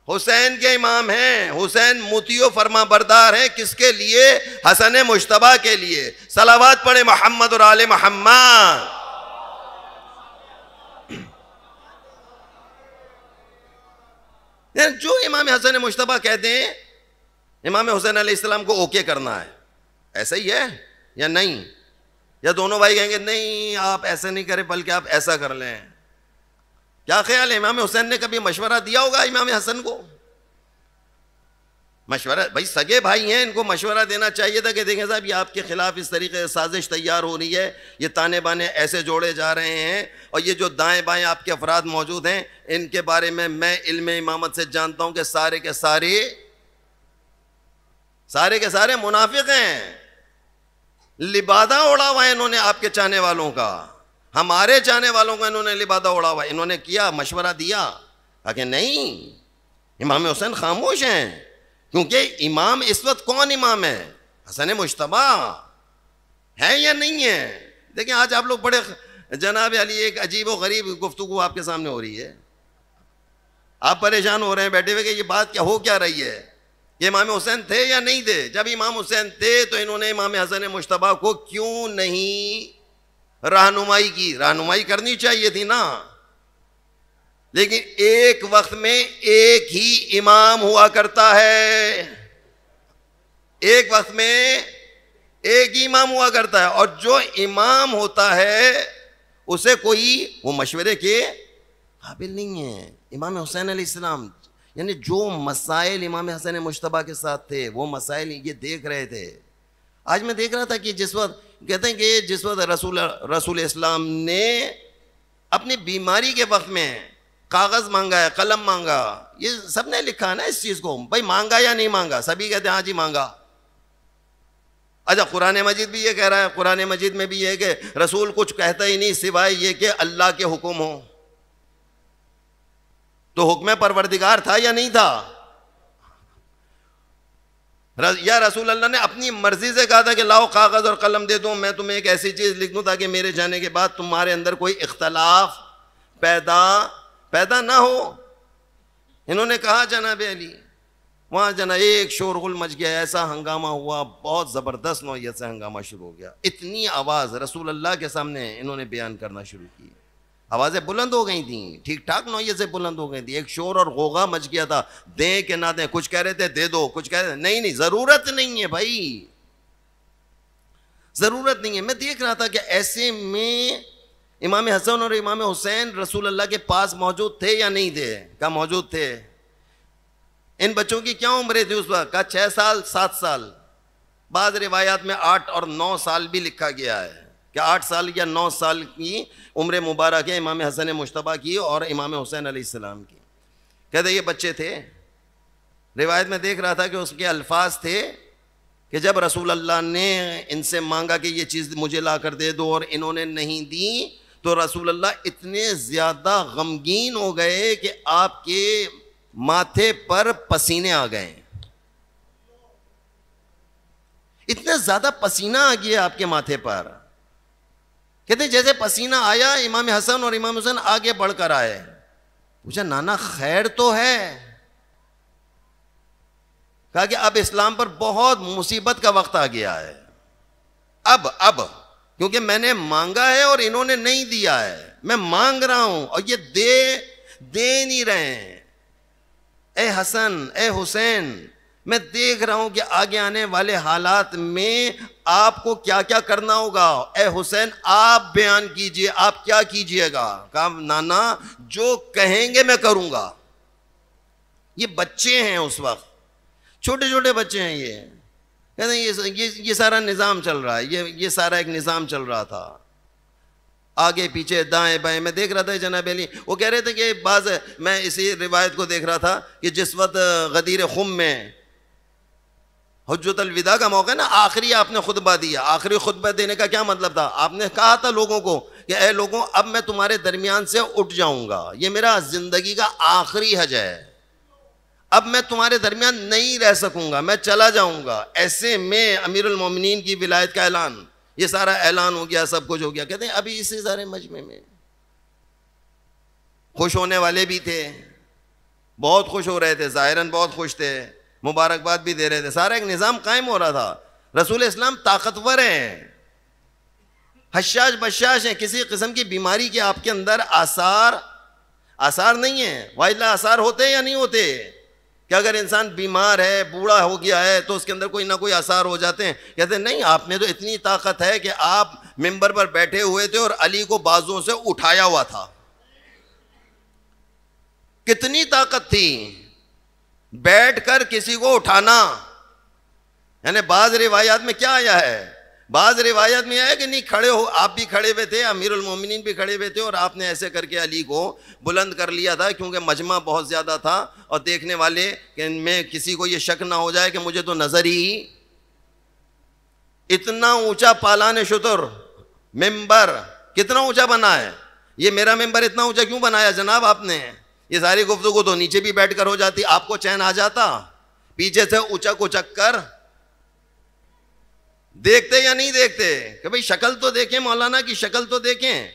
حسین کے امام ہیں. حسین مطیع و فرما بردار ہیں. کس کے لیے؟ حسن مجتبیٰ کے لیے. صلوات پڑھے محمد اور آل محمد. جو امام حسن مجتبیٰ کہتے ہیں امام حسین علیہ السلام کو اوکے کرنا ہے. ایسا ہی ہے یا نہیں؟ یا دونوں بھائی کہیں گے نہیں آپ ایسا نہیں کریں بلکہ آپ ایسا کر لیں؟ کیا خیال ہے؟ امام حسین نے کبھی مشورہ دیا ہوگا امام حسن کو؟ مشورہ، بھائی سگے بھائی ہیں، ان کو مشورہ دینا چاہیے تھا کہ دیکھیں صاحب یہ آپ کے خلاف اس طریقے سے سازش تیار ہو رہی ہے، یہ تانے بانے ایسے جوڑے جا رہے ہیں، اور یہ جو دائیں بائیں آپ کے افراد موجود ہیں ان کے بارے میں علم امامت سے جانتا ہوں کہ سارے کے سارے منافق ہیں. لبادہ اڑا ہوا ہے انہوں نے آپ کے چاہنے والوں کا، ہمارے چاہنے والوں کا انہوں نے لبادہ اڑا ہوا ہے. انہوں نے کیا مشورہ دیا کہ نہیں، امام حسین خاموش ہیں. کیونکہ امام اس وقت کون امام ہے؟ حسن مجتبیٰ ہے یا نہیں ہے؟ دیکھیں آج آپ لوگ بڑے جناب علی ایک عجیب و غریب گفتگو آپ کے سامنے ہو رہی ہے. آپ پریشان ہو رہے ہیں بیٹھے ہوئے کہ یہ بات کیا ہو کیا رہی ہے، کہ امام حسین تھے یا نہیں تھے. جب امام حسین تھے تو انہوں نے امام حسن مجتبیٰ کو کیوں نہیں رہنمائی کی؟ رہنمائی کرنی چاہیے تھی نا. لیکن ایک وقت میں ایک ہی امام ہوا کرتا ہے، ایک وقت میں ایک ہی امام ہوا کرتا ہے، اور جو امام ہوتا ہے اسے کوئی وہ مشورے کے قابل نہیں ہے. امام حسین علیہ السلام یعنی جو مسائل امام حسن مجتبیٰ کے ساتھ تھے وہ مسائل یہ دیکھ رہے تھے. آج میں دیکھ رہا تھا کہ جس وقت کہتے ہیں کہ جس وقت رسول اسلام نے اپنی بیماری کے وقت میں کاغذ مانگا ہے، قلم مانگا، یہ سب نے لکھا ہے نا اس چیز کو. بھائی مانگا یا نہیں مانگا؟ سبھی کہتے ہیں ہاں جی مانگا. اچھا قرآن مجید بھی یہ کہہ رہا ہے، قرآن مجید میں بھی یہ کہ رسول کچھ کہتا ہی نہیں سوائے یہ کہ اللہ کے حکم ہو. تو حکم پروردگار تھا یا نہیں تھا؟ یا رسول اللہ نے اپنی مرضی سے کہا تھا کہ لاؤ کاغذ اور قلم دے دوں، میں تمہیں ایک ایسی چیز لکھ دوں تاکہ میرے جانے کے بعد تمہارے اندر کوئی اختلاف پیدا نہ ہو. انہوں نے کہا جناب علی، وہاں جناب ایک شور غل مچ گیا، ایسا ہنگامہ ہوا، بہت زبردست نوعیت سے ہنگامہ شروع ہو گیا. اتنی آواز رسول اللہ کے سامنے انہوں نے بیان کرنا شروع کی. آوازیں بلند ہو گئی تھیں، ٹھیک ٹھاک نوعیت سے بلند ہو گئی تھی. ایک شور اور غوغا مچ گیا تھا، دیں کہ نہ دیں. کچھ کہہ رہے تھے دے دو، کچھ کہہ رہے تھے نہیں ضرورت نہیں ہے بھائی، ضرورت نہیں ہے. میں دیکھ رہا تھا کہ ایسے میں امام حسن اور امام حسین رسول اللہ کے پاس موجود تھے یا نہیں تھے؟ کہا موجود تھے. ان بچوں کی کیا عمریں تھی اس وقت؟ کہا 6 سال 7 سال، بعض روایات میں 8 اور 9 سال بھی لکھا گیا ہے کہ 8 سال یا 9 سال کی عمر مبارک ہے امام حسن مجتبیٰ کی اور امام حسین علیہ السلام کی. کہتے یہ بچے تھے. روایت میں دیکھ رہا تھا کہ اس کے الفاظ تھے کہ جب رسول اللہ نے ان سے مانگا کہ یہ چیز مجھے لا کر دے دو اور انہوں نے نہیں دی، تو رسول اللہ اتنے زیادہ غمگین ہو گئے کہ آپ کے ماتھے پر پسینے آ گئے. اتنا زیادہ پسینہ آ گیا آپ کے ماتھے پر. کہتے جیسے پسینہ آیا امام حسن اور امام حسین آگے بڑھ کر آئے. پوچھا نانا خیر تو ہے؟ کہا کہ اب اسلام پر بہت مصیبت کا وقت آ گیا ہے. اب کیونکہ میں نے مانگا ہے اور انہوں نے نہیں دیا ہے. میں مانگ رہا ہوں اور یہ دے نہیں رہے ہیں. اے حسن اے حسین، میں دیکھ رہا ہوں کہ آگے آنے والے حالات میں آپ کو کیا کیا کرنا ہوگا. اے حسین آپ بیان کیجئے، آپ کیا کیجئے گا؟ کہا نانا جو کہیں گے میں کروں گا. یہ بچے ہیں اس وقت، چھوٹے چھوٹے بچے ہیں یہ. کہتے ہیں یہ سارا نظام چل رہا ہے، یہ سارا ایک نظام چل رہا تھا، آگے پیچھے دائیں بائیں. میں دیکھ رہا تھا جناب علی، وہ کہہ رہے تھے کہ میں اسی روایت کو دیکھ رہا تھا کہ جس وقت غدیر خم میں حجت الوداع کا موقع ہے نا، آخری آپ نے خطبہ دیا. آخری خطبہ دینے کا کیا مطلب تھا؟ آپ نے کہا تھا لوگوں کو کہ اے لوگوں، اب میں تمہارے درمیان سے اٹھ جاؤں گا، یہ میرا زندگی کا آخری حج ہے، اب میں تمہارے درمیان نہیں رہ سکوں گا، میں چلا جاؤں گا. ایسے میں امیر المومنین کی ولایت کا اعلان، یہ سارا اعلان ہو گیا، سب کچھ ہو گیا. کہتے ہیں ابھی اسی سارے مجمع میں خوش ہونے والے بھی تھے، بہت خوش ہو رہے تھے، ظاہراً بہت خوش تھے، مبارکباد بھی دے رہے تھے، سارا ایک نظام قائم ہو رہا تھا. رسول اسلام طاقتور ہیں، حشاش بشاش ہیں، کسی قسم کی بیماری کے آپ کے اندر آثار نہیں ہیں. والا آثار ہوتے یا نہیں ہوتے کہ اگر انسان بیمار ہے، بوڑھا ہو گیا ہے تو اس کے اندر کوئی نہ کوئی آثار ہو جاتے ہیں؟ کہتے ہیں نہیں، آپ میں تو اتنی طاقت ہے کہ آپ منبر پر بیٹھے ہوئے تھے اور علی کو بازوں سے اٹھایا ہوا تھا. کتنی طاقت تھی بیٹھ کر کسی کو اٹھانا. یعنی بعض روایات میں کیا آیا ہے، بعض روایات میں آیا کہ نہیں کھڑے ہو، آپ بھی کھڑے ہوئے تھے، امیر المومنین بھی کھڑے ہوئے تھے، اور آپ نے ایسے کر کے علی کو بلند کر لیا تھا، کیونکہ مجمع بہت زیادہ تھا اور دیکھنے والے کہ ان میں کسی کو یہ شک نہ ہو جائے کہ مجھے تو نظر ہی. اتنا اونچا پالان شتر ممبر کتنا اونچا بنا ہے. یہ میرا ممبر اتنا اونچا کیوں بنایا جناب آپ نے؟ یہ ساری گفتگو تو نیچے بھی بیٹھ کر ہو جاتی، آپ کو چین آ جاتا. پیچھے سے اچک اچک کر دیکھتے یا نہیں دیکھتے کہ بھئی شکل تو دیکھیں، مولانا کی شکل تو دیکھیں.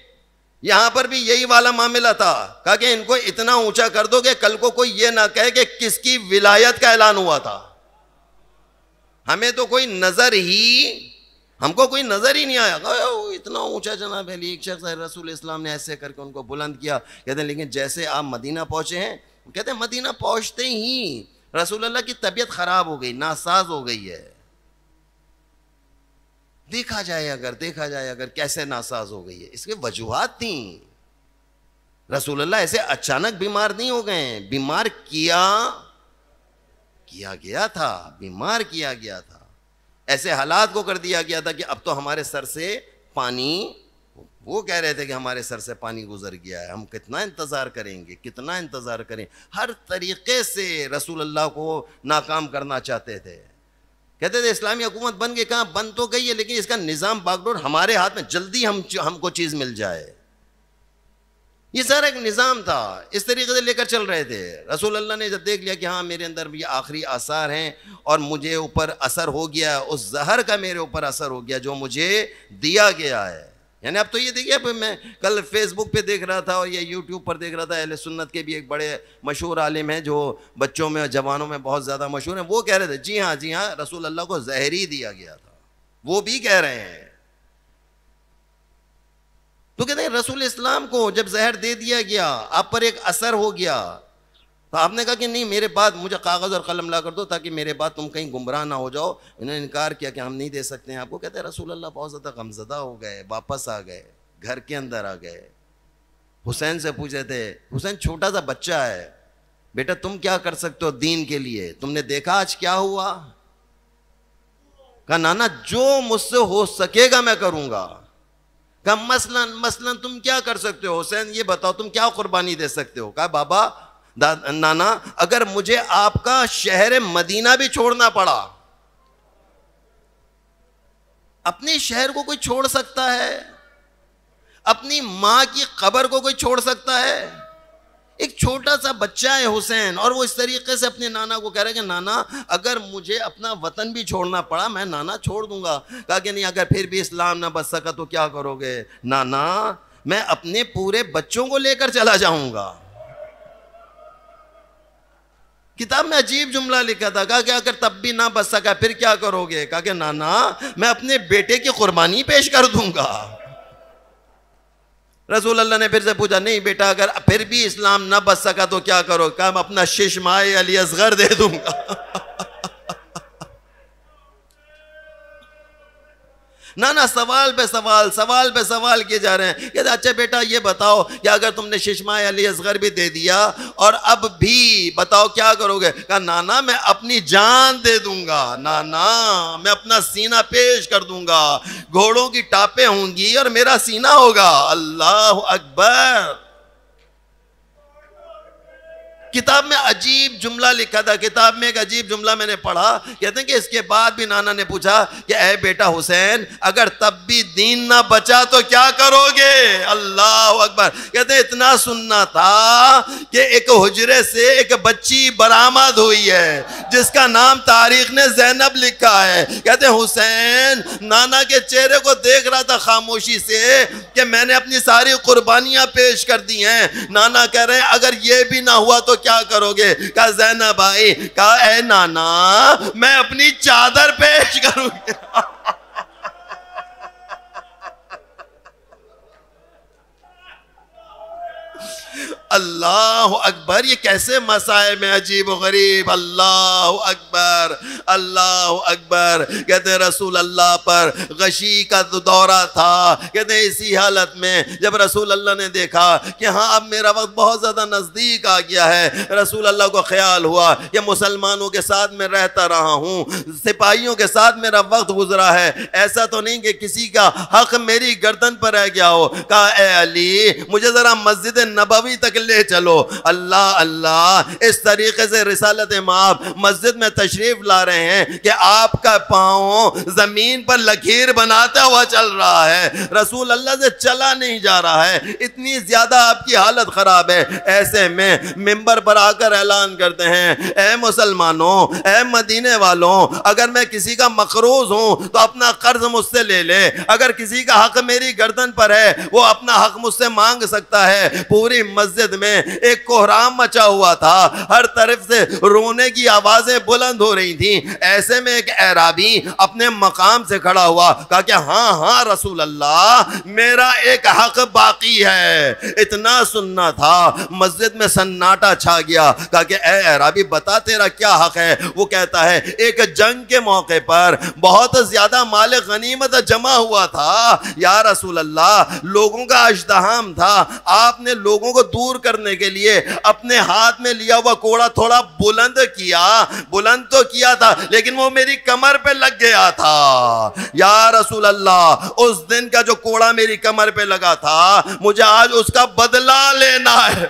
یہاں پر بھی یہی والا معاملہ تھا، کہا کہ ان کو اتنا اونچا کر دو کہ کل کو کوئی یہ نہ کہے کہ کس کی ولایت کا اعلان ہوا تھا. ہمیں تو کوئی نظر ہی نہیں آیا. اتنا اونچا جناب علی ایک شخص ہے، رسول اسلام نے ایسے کر کے ان کو بلند کیا. کہتے ہیں لیکن جیسے آپ مدینہ پہنچے ہیں، کہتے ہیں مدینہ پہنچتے ہی رسول اللہ کی طبیعت خراب ہو گئی، ناساز ہو گئی ہے. دیکھا جائے اگر کیسے ناساز ہو گئی ہے، اس کے وجوہات تھیں. رسول اللہ ایسے اچانک بیمار نہیں ہو گئے، بیمار کیا گیا تھا. ایسے حالات کو کر دیا گیا تھا کہ اب تو ہمارے سر سے پانی، وہ کہہ رہے تھے کہ ہمارے سر سے پانی گزر گیا ہے، ہم کتنا انتظار کریں. ہر طریقے سے رسول اللہ کو ناکام کرنا چاہتے تھے. کہتے تھے اسلامی حکومت بن گئی، کہاں بن تو گئی ہے لیکن اس کا نظام باغ ڈور ہمارے ہاتھ میں، جلدی ہم کو چیز مل جائے. یہ سارا ایک نظام تھا، اس طریقے سے لے کر چل رہے تھے. رسول اللہ نے جب دیکھ لیا کہ ہاں میرے اندر بھی آخری آثار ہیں اور مجھے اوپر اثر ہو گیا، اس زہر کا میرے اوپر اثر ہو گیا جو مجھے دیا گیا ہے. یعنی اب تو یہ دیکھیے، میں کل فیس بک پہ دیکھ رہا تھا اور یہ یوٹیوب پر دیکھ رہا تھا، اہل سنت کے بھی ایک بڑے مشہور عالم ہیں جو بچوں میں جوانوں میں بہت زیادہ مشہور ہیں. وہ کہہ رہے تھے جی ہاں رسول اللہ کو زہر ہی دیا گیا تھا. وہ بھی کہہ رہے ہیں. تو کہتے ہیں رسول اسلام کو جب زہر دے دیا گیا، آپ پر ایک اثر ہو گیا، تو آپ نے کہا کہ نہیں، میرے بعد مجھے کاغذ اور قلم لا کر دو تاکہ میرے بعد تم کہیں گمراہ نہ ہو جاؤ. انہوں نے انکار کیا کہ ہم نہیں دے سکتے ہیں آپ کو. کہتے ہیں رسول اللہ بہت زیادہ غمزدہ ہو گئے، واپس آ گئے، گھر کے اندر آ گئے. حسین سے پوچھے تھے، حسین چھوٹا سا بچہ ہے، بیٹا تم کیا کر سکتے ہو دین کے لیے؟ تم نے دیکھا آج کیا ہوا؟ کہا نانا جو مجھ سے ہو سکے گا میں کروں گا. کہا مثلاً تم کیا کر سکتے ہو حسین، یہ بتاؤ تم کیا قربانی دے سکتے ہو؟ کہا بابا نانا، اگر مجھے آپ کا شہر مدینہ بھی چھوڑنا پڑا. اپنے شہر کو کوئی چھوڑ سکتا ہے؟ اپنی ماں کی قبر کو کوئی چھوڑ سکتا ہے؟ ایک چھوٹا سا بچہ ہے حسین، اور وہ اس طریقے سے اپنے نانا کو کہہ رہے کہ نانا اگر مجھے اپنا وطن بھی چھوڑنا پڑا میں نانا چھوڑ دوں گا. کہا کہ نہیں، اگر پھر بھی اسلام نہ بچ سکا تو کیا کرو گے؟ نانا میں اپنے پورے بچوں کو لے کر چلا جاؤں گا. کتاب میں عجیب جملہ لکھا تھا، کہا کہ اگر تب بھی نہ بچ سکا پھر کیا کرو گے؟ کہا کہ نانا میں اپنے بیٹے کی قربانی پیش کر دوں گا. رسول اللہ نے پھر سے پوچھا، نہیں بیٹا اگر پھر بھی اسلام نہ بچ سکا تو کیا کرو؟ کہا میں اپنا ششمائے علی اصغر دے دوں گا. نانا سوال پہ سوال، سوال پہ سوال کیے جا رہے ہیں. کہتے اچھا بیٹا یہ بتاؤ کہ اگر تم نے ششمائے علی اصغر بھی دے دیا اور اب بھی بتاؤ کیا کرو گے؟ کہا نانا میں اپنی جان دے دوں گا، نانا میں اپنا سینہ پیش کر دوں گا، گھوڑوں کی ٹاپیں ہوں گی اور میرا سینہ ہوگا. اللہ اکبر. کتاب میں عجیب جملہ لکھا تھا، کتاب میں ایک عجیب جملہ میں نے پڑھا. کہتے ہیں کہ اس کے بعد بھی نانا نے پوچھا کہ اے بیٹا حسین اگر تب بھی دین نہ بچا تو کیا کرو گے؟ اللہ اکبر. کہتے ہیں اتنا سننا تھا کہ ایک حجرے سے ایک بچی برآمد ہوئی ہے جس کا نام تاریخ نے زینب لکھا ہے. کہتے ہیں حسین نانا کے چہرے کو دیکھ رہا تھا خاموشی سے کہ میں نے اپنی ساری قربانیاں پیش کر دی ہیں. نانا کہہ رہے ہیں اگر یہ بھی نہ ہوا تو کیا کرو گے؟ کہا زینب آئی، کہا اے نانا میں اپنی چادر پیش کروں گی. اللہ اکبر. یہ کیسے مصائب میں عجیب و غریب. اللہ اکبر، اللہ اکبر. کہتے ہیں رسول اللہ پر غشی کا دورہ تھا. کہتے ہیں اسی حالت میں جب رسول اللہ نے دیکھا کہ ہاں اب میرا وقت بہت زیادہ نزدیک آ گیا ہے، رسول اللہ کو خیال ہوا کہ مسلمانوں کے ساتھ میں رہتا رہا ہوں، سپاہیوں کے ساتھ میرا وقت گزرا ہے، ایسا تو نہیں کہ کسی کا حق میری گردن پر رہ گیا ہو. کہا اے علی مجھے ذرا مسجد نبوی تک لے چلو. اللہ اللہ. اس طریقے سے رسالت مآب مسجد میں تشریف لا رہے ہیں کہ آپ کا پاؤں زمین پر لکیر بناتا ہوا چل رہا ہے، رسول اللہ سے چلا نہیں جا رہا ہے، اتنی زیادہ آپ کی حالت خراب ہے. ایسے میں منبر پر آ کر اعلان کرتے ہیں اے مسلمانوں، اے مدینے والوں، اگر میں کسی کا مقروض ہوں تو اپنا قرض مجھ سے لے لے، اگر کسی کا حق میری گردن پر ہے وہ اپنا حق مجھ سے مانگ سکتا ہے. پوری مسجد میں ایک کوہرام مچا ہوا تھا، ہر طرف سے رونے کی آوازیں بلند ہو رہی تھیں. ایسے میں ایک اعرابی اپنے مقام سے کھڑا ہوا، کہا کہ ہاں ہاں رسول اللہ میرا ایک حق باقی ہے. اتنا سننا تھا مسجد میں سناٹا چھا گیا. کہا کہ اے اعرابی بتا تیرا کیا حق ہے؟ وہ کہتا ہے ایک جنگ کے موقع پر بہت زیادہ مال غنیمت جمع ہوا تھا یا رسول اللہ، لوگوں کا اشتہام تھا، آپ نے لوگوں کو دور کرنے کے لیے اپنے ہاتھ میں لیا ہوا کوڑا تھوڑا بلند کیا، بلند تو کیا تھا لیکن وہ میری کمر پہ لگ گیا تھا یا رسول اللہ. اس دن کا جو کوڑا میری کمر پہ لگا تھا مجھے آج اس کا بدلہ لینا ہے.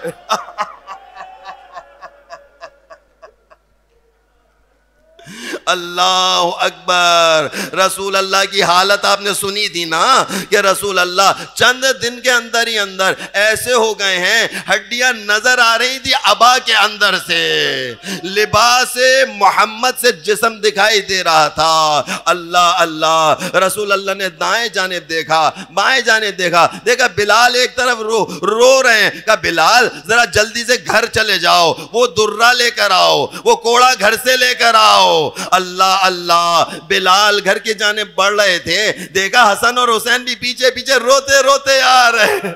اللہ اکبر. رسول اللہ کی حالت آپ نے سنی تھی نا کہ رسول اللہ چند دن کے اندر ہی اندر ایسے ہو گئے ہیں، ہڈیاں نظر آ رہی تھی عبا کے اندر سے، لباس محمد سے جسم دکھائی دے رہا تھا. اللہ اللہ. رسول اللہ نے دائیں جانب دیکھا، بائیں جانب دیکھا، دیکھا بلال ایک طرف رو رہے ہیں. کہا بلال ذرا جلدی سے گھر چلے جاؤ، وہ درہ لے کر آؤ، وہ کوڑا گھر سے لے کر آؤ. اللہ اللہ. بلال گھر کی جانب بڑھ رہے تھے، دیکھا حسن اور حسین بھی پیچھے پیچھے روتے روتے آ رہے.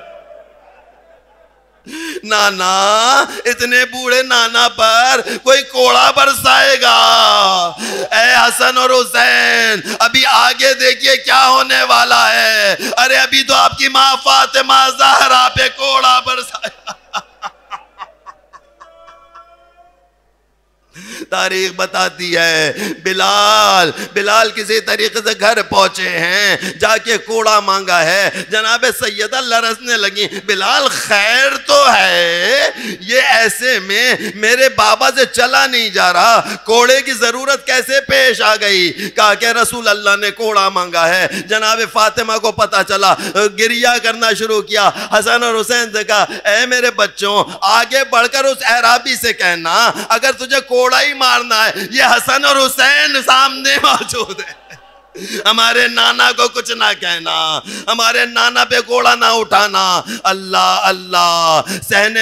نانا، اتنے بوڑھے نانا پر کوئی کوڑا برسائے گا؟ اے حسن اور حسین ابھی آگے دیکھیے کیا ہونے والا ہے. ارے ابھی تو آپ کی ماں فاطمہ زہرا پہ کوڑا برسائے. تاریخ بتاتی ہے بلال کسی طریقے سے گھر پہنچے ہیں، جا کے کوڑا مانگا ہے. جناب سیدہ لرزنے لگی. بلال خیر تو ہے، یہ ایسے میں میرے بابا سے چلا نہیں جا رہا، کوڑے کی ضرورت کیسے پیش آ گئی؟ کہا کہ رسول اللہ نے کوڑا مانگا ہے. جناب فاطمہ کو پتا چلا، گریہ کرنا شروع کیا. حسن اور حسین سے کہا اے میرے بچوں آگے بڑھ کر اس اعرابی سے کہنا اگر تجھے کوڑا ہی مارنا ہے یہ حسن اور حسین سامنے موجود ہے، ہمارے نانا کو کچھ نہ کہنا، ہمارے نانا پہ کوڑا نہ اٹھانا. اللہ اللہ. صحن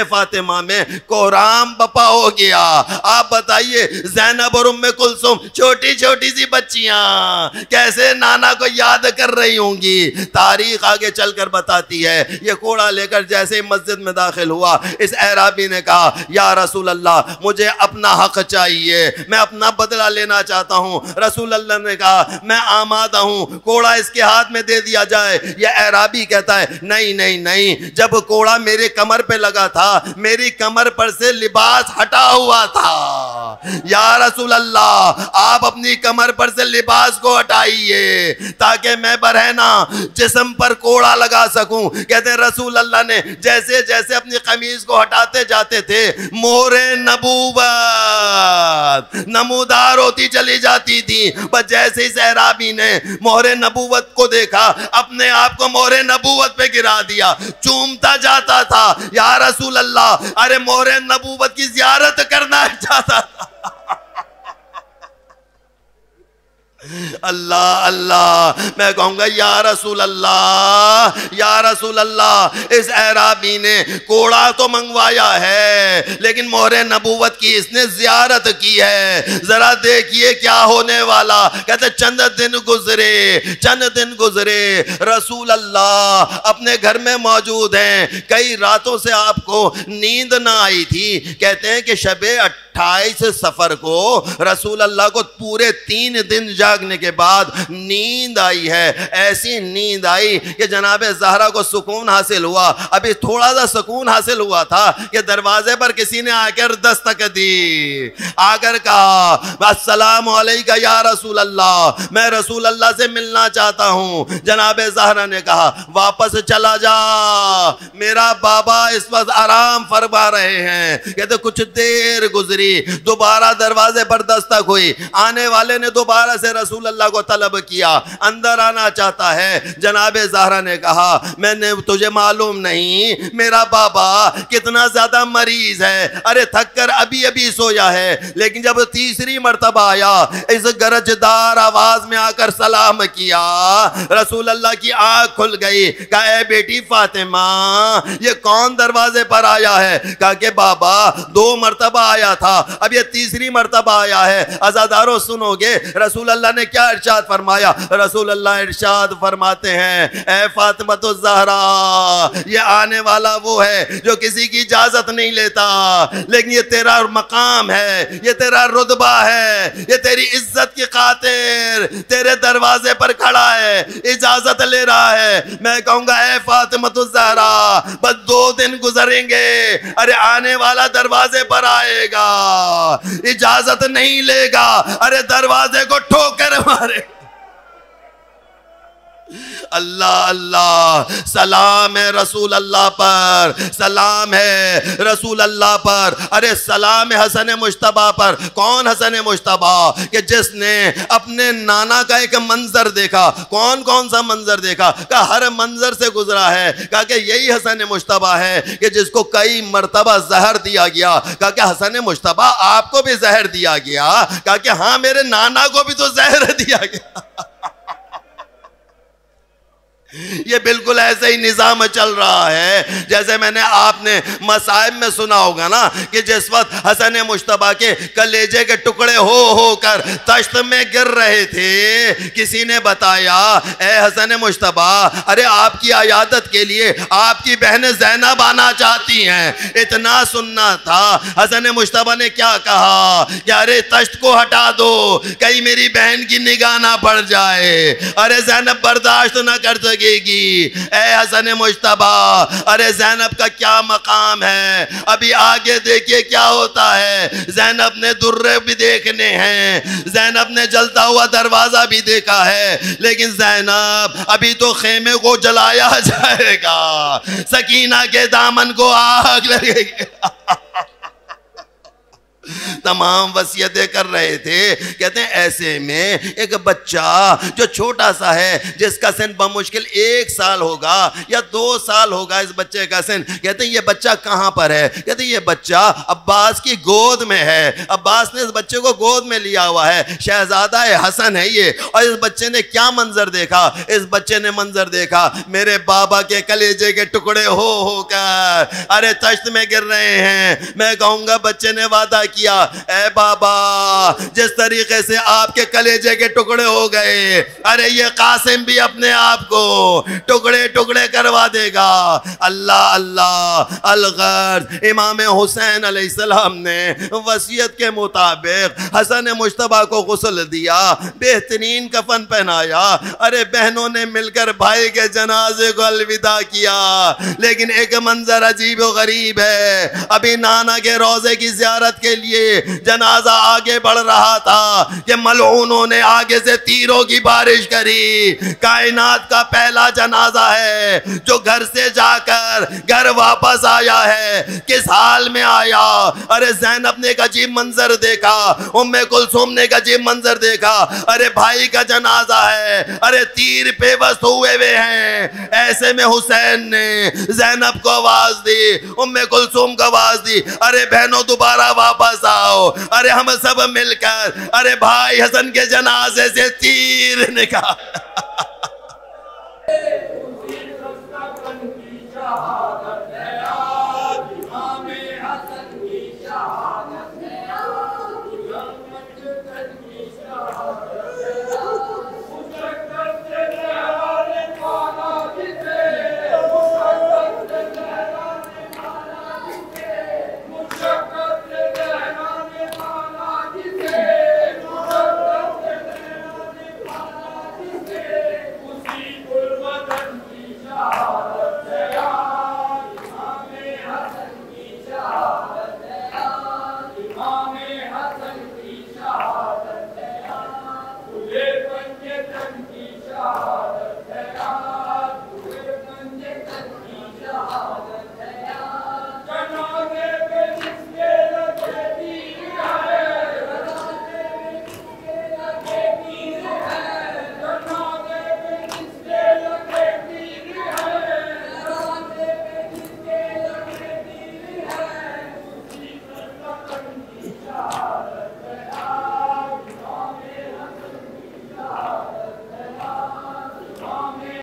فاطمہ میں کوہرام بپا ہو گیا. آپ بتائیے زینب اور ام کلثوم چھوٹی چھوٹی سی بچیاں کیسے نانا کو یاد کر رہی ہوں گی. تاریخ آگے چل کر بتاتی ہے یہ کوڑا لے کر جیسے ہی مسجد میں داخل ہوا، اس اعرابی نے کہا یا رسول اللہ مجھے اپنا حق چاہیے، میں اپنا بدلہ لینا چاہتا ہوں. رسول اللہ نے کہا میں آمادہ ہوں، کوڑا اس کے ہاتھ میں دے دیا جائے۔ یہ اعرابی کہتا ہے نہیں نہیں نہیں، جب کوڑا میرے کمر پہ لگا تھا میری کمر پر سے لباس ہٹا ہوا تھا۔ یا رسول اللہ آپ اپنی کمر پر سے لباس کو ہٹائیے تاکہ میں برہنہ جسم پر کوڑا لگا سکوں۔ کہتے ہیں رسول اللہ نے جیسے جیسے اپنی قمیض کو ہٹاتے جاتے تھے مہر نبوت نمودار ہوتی چلی جاتی تھی، بس جیسے اس اعرابی نے مہر نبوت کو دیکھا اپنے آپ کو مہر نبوت پہ گرا دیا، چومتا جاتا تھا۔ یا رسول اللہ ارے مہر نبوت کی زیارت کرنا چاہتا تھا۔ اللہ اللہ، میں کہوں گا یا رسول اللہ یا رسول اللہ، اس اعرابی نے کوڑا تو منگوایا ہے لیکن مہر نبوت کی اس نے زیارت کی ہے، ذرا دیکھیے کیا ہونے والا۔ کہتے چند دن گزرے رسول اللہ اپنے گھر میں موجود ہیں، کئی راتوں سے آپ کو نیند نہ آئی تھی۔ کہتے ہیں کہ شب 28 سفر کو رسول اللہ کو پورے 3 دن جاگنے کے بعد نیند آئی ہے، ایسی نیند آئی کہ جناب زہرا کو سکون حاصل ہوا۔ ابھی تھوڑا سا سکون حاصل ہوا تھا کہ دروازے پر کسی نے آ کر دستک دی، آ کر کہا السلام علیکہ یا رسول اللہ، میں رسول اللہ سے ملنا چاہتا ہوں۔ جناب زہرا نے کہا واپس چلا جا، میرا بابا اس وقت آرام فرما رہے ہیں۔ کہتے کچھ دیر گزری، دوبارہ دروازے پر دستک ہوئی، آنے والے نے دوبارہ سے رسول اللہ کو طلب کیا، اندر آنا چاہتا ہے۔ جناب زہرا نے کہا میں نے تجھے معلوم نہیں میرا بابا کتنا زیادہ مریض ہے، ارے تھک کر ابھی ابھی سویا ہے۔ لیکن جب تیسری مرتبہ آیا اس گرجدار آواز میں آ کر سلام کیا، رسول اللہ کی آنکھ کھل گئی۔ کہا اے بیٹی فاطمہ یہ کون دروازے پر آیا ہے؟ کہا کہ بابا 2 مرتبہ آیا تھا، اب یہ تیسری مرتبہ آیا ہے۔ عزادارو سنو گے رسول اللہ نے کیا ارشاد فرمایا؟ رسول اللہ ارشاد فرماتے ہیں اے فاطمہ الزہرا یہ آنے والا وہ ہے جو کسی کی اجازت نہیں لیتا، لیکن یہ تیرا مقام ہے، یہ تیرا رتبہ ہے، یہ تیری عزت کی خاطر تیرے دروازے پر کھڑا ہے، اجازت لے رہا ہے۔ میں کہوں گا اے فاطمہ الزہرا بس 2 دن گزریں گے، ارے آنے والا دروازے پر آئے گا، اجازت نہیں لے گا، ارے دروازے کو ٹھوکر مارے۔ اللہ اللہ، سلام ہے رسول اللہ پر، سلام ہے رسول اللہ پر، ارے سلام ہے حسن مجتبیٰ پر۔ کون حسن مجتبیٰ؟ کہ جس نے اپنے نانا کا ایک منظر دیکھا۔ کون سا منظر دیکھا؟ کہ ہر منظر سے گزرا ہے۔ کہا کہ یہی حسن مجتبیٰ ہے کہ جس کو کئی مرتبہ زہر دیا گیا۔ کہا کہ حسن مجتبیٰ آپ کو بھی زہر دیا گیا؟ کہا کہ ہاں میرے نانا کو بھی تو زہر دیا گیا۔ یہ بالکل ایسے ہی نظام چل رہا ہے جیسے میں نے آپ نے مصائب میں سنا ہوگا نا کہ جس وقت حسن مجتبیٰ کے کلیجے کے ٹکڑے ہو کر تشت میں گر رہے تھے، کسی نے بتایا اے حسن مجتبیٰ ارے آپ کی عیادت کے لیے آپ کی بہن زینب آنا چاہتی ہیں۔ اتنا سننا تھا، حسن مجتبیٰ نے کیا کہا کہ ارے تشت کو ہٹا دو کہیں میری بہن کی نگاہ نہ پڑ جائے، ارے زینب برداشت نہ کر سکے گی۔ اے حسن مجتبیٰ ارے زینب کا کیا مقام ہے، ابھی آگے دیکھیے کیا ہوتا ہے۔ زینب نے درے بھی دیکھنے ہیں، زینب نے جلتا ہوا دروازہ بھی دیکھا ہے، لیکن زینب ابھی تو خیمے کو جلایا جائے گا، سکینہ کے دامن کو آگ لگے گی۔ تمام وصیتیں کر رہے تھے۔ کہتے ہیں ایسے میں ایک بچہ جو چھوٹا سا ہے، جس کا سن بمشکل 1 سال ہوگا یا 2 سال ہوگا اس بچے کا سن، کہتے ہیں یہ بچہ کہاں پر ہے؟ کہتے ہیں یہ بچہ عباس کی گود میں ہے، عباس نے اس بچے کو گود میں لیا ہوا ہے، شہزادہ حسن ہے یہ۔ اور اس بچے نے کیا منظر دیکھا؟ اس بچے نے منظر دیکھا میرے بابا کے کلیجے کے ٹکڑے ہو کر ارے تشت میں گر رہے ہیں۔ میں کہوں گا بچے نے وعدہ کیا کیا، اے بابا جس طریقے سے آپ کے کلیجے کے ٹکڑے ہو گئے، ارے یہ قاسم بھی اپنے آپ کو ٹکڑے ٹکڑے کروا دے گا۔ اللہ اللہ الغرض امام حسین علیہ السلام نے وصیت کے مطابق حسن مجتبیٰ کو غسل دیا، بہترین کفن پہنایا، ارے بہنوں نے مل کر بھائی کے جنازے کو الوداع کیا۔ لیکن ایک منظر عجیب و غریب ہے، ابھی نانا کے روضے کی زیارت کے لیے جنازہ آگے بڑھ رہا تھا کہ ملعونوں نے آگے سے تیروں کی بارش کری۔ کائنات کا پہلا جنازہ ہے جو گھر سے جا کر گھر واپس آیا ہے، کس حال میں آیا؟ ارے زینب نے ایک عجیب منظر دیکھا، ام کلثوم نے ایک عجیب منظر دیکھا، ارے بھائی کا جنازہ ہے، ارے تیر پیوست ہوئے ہیں۔ ایسے میں حسین نے زینب کو آواز دی، ام کلثوم کو آواز دی، ارے بہنوں دوبارہ واپس آؤ، ارے ہم سب مل کر ارے بھائی حسن کے جنازے سے تیر نکال۔